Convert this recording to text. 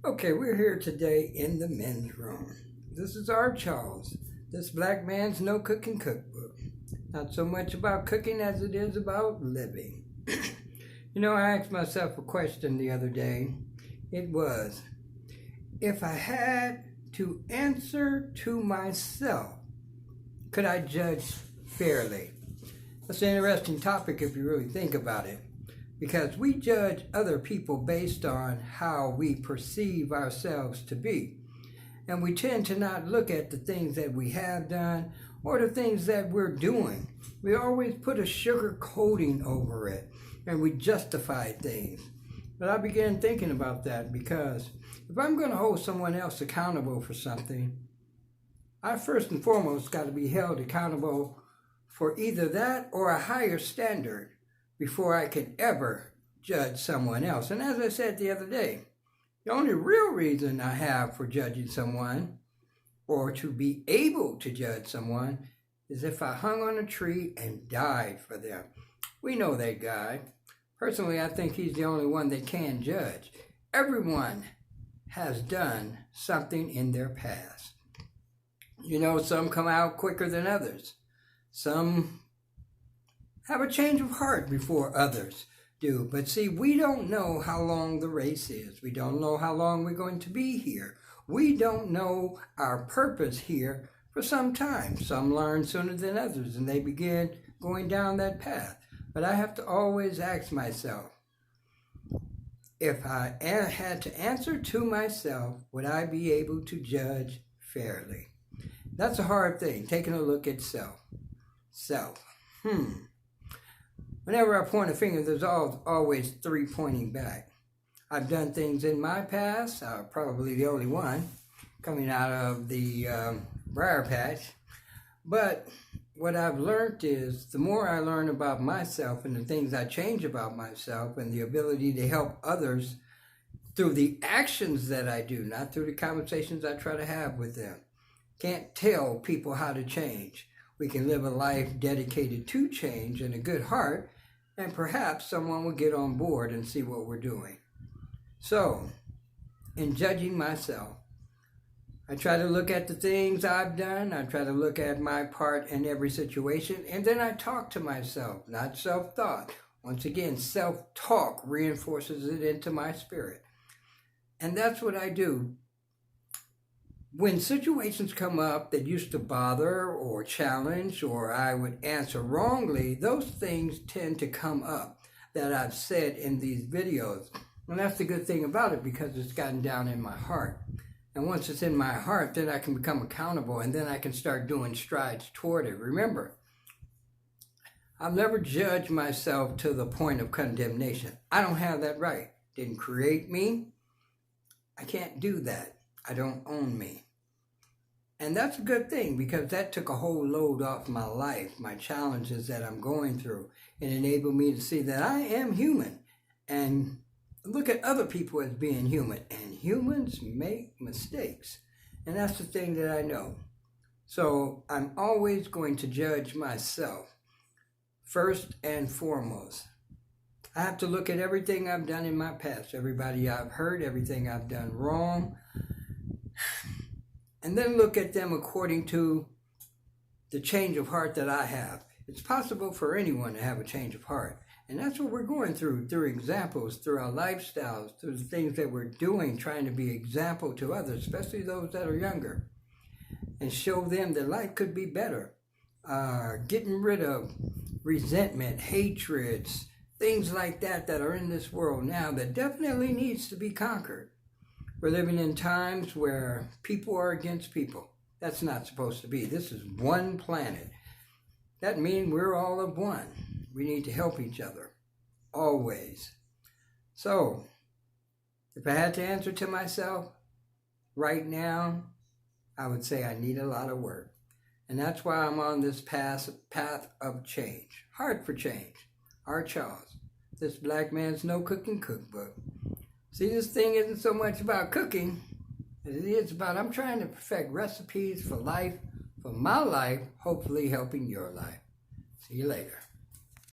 Okay, we're here today in the men's room. This is our Charles. This black man's no cooking cookbook. Not so much about cooking as it is about living. I asked myself a question the other day. It was, if I had to answer to myself, could I judge fairly? That's an interesting topic if you really think about it, because we judge other people based on how we perceive ourselves to be. And we tend to not look at the things that we have done or the things that we're doing. We always put a sugar coating over it and we justify things. But I began thinking about that because if I'm going to hold someone else accountable for something, I first and foremost got to be held accountable for either that or a higher standard before I can ever judge someone else. And as I said the other day, the only real reason I have for judging someone or to be able to judge someone is if I hung on a tree and died for them. We know that guy. Personally, I think he's the only one that can judge. Everyone has done something in their past. Some come out quicker than others. Some have a change of heart before others do. But see, we don't know how long the race is. We don't know how long we're going to be here. We don't know our purpose here for some time. Some learn sooner than others and they begin going down that path. But I have to always ask myself, if I had to answer to myself, would I be able to judge fairly? That's a hard thing, taking a look at self. Whenever I point a finger, there's always three pointing back. I've done things in my past, probably the only one, coming out of the briar patch. But what I've learned is the more I learn about myself and the things I change about myself and the ability to help others through the actions that I do, not through the conversations I try to have with them. Can't tell people how to change. We can live a life dedicated to change and a good heart, and perhaps someone will get on board and see what we're doing. So, in judging myself, I try to look at the things I've done. I try to look at my part in every situation, and then I talk to myself, not self-thought. Once again, self-talk reinforces it into my spirit. And that's what I do. When situations come up that used to bother or challenge or I would answer wrongly, those things tend to come up that I've said in these videos. And that's the good thing about it, because it's gotten down in my heart. And once it's in my heart, then I can become accountable and then I can start doing strides toward it. Remember, I've never judged myself to the point of condemnation. I don't have that right. Didn't create me. I can't do that. I don't own me. And that's a good thing, because that took a whole load off my life, my challenges that I'm going through, and enabled me to see that I am human and look at other people as being human. And humans make mistakes. And that's the thing that I know. So I'm always going to judge myself first and foremost. I have to look at everything I've done in my past, everybody I've hurt, everything I've done wrong, and then look at them according to the change of heart that I have. It's possible for anyone to have a change of heart. And that's what we're going through examples, through our lifestyles, through the things that we're doing, trying to be example to others, especially those that are younger, and show them that life could be better. Getting rid of resentment, hatreds, things like that are in this world now that definitely needs to be conquered. We're living in times where people are against people. That's not supposed to be. This is one planet. That means we're all of one. We need to help each other, always. So, if I had to answer to myself right now, I would say I need a lot of work. And that's why I'm on this path of change. Heart for change. Our Charles. This black man's no cooking cookbook. See, this thing isn't so much about cooking as it is about I'm trying to perfect recipes for life, for my life, hopefully helping your life. See you later.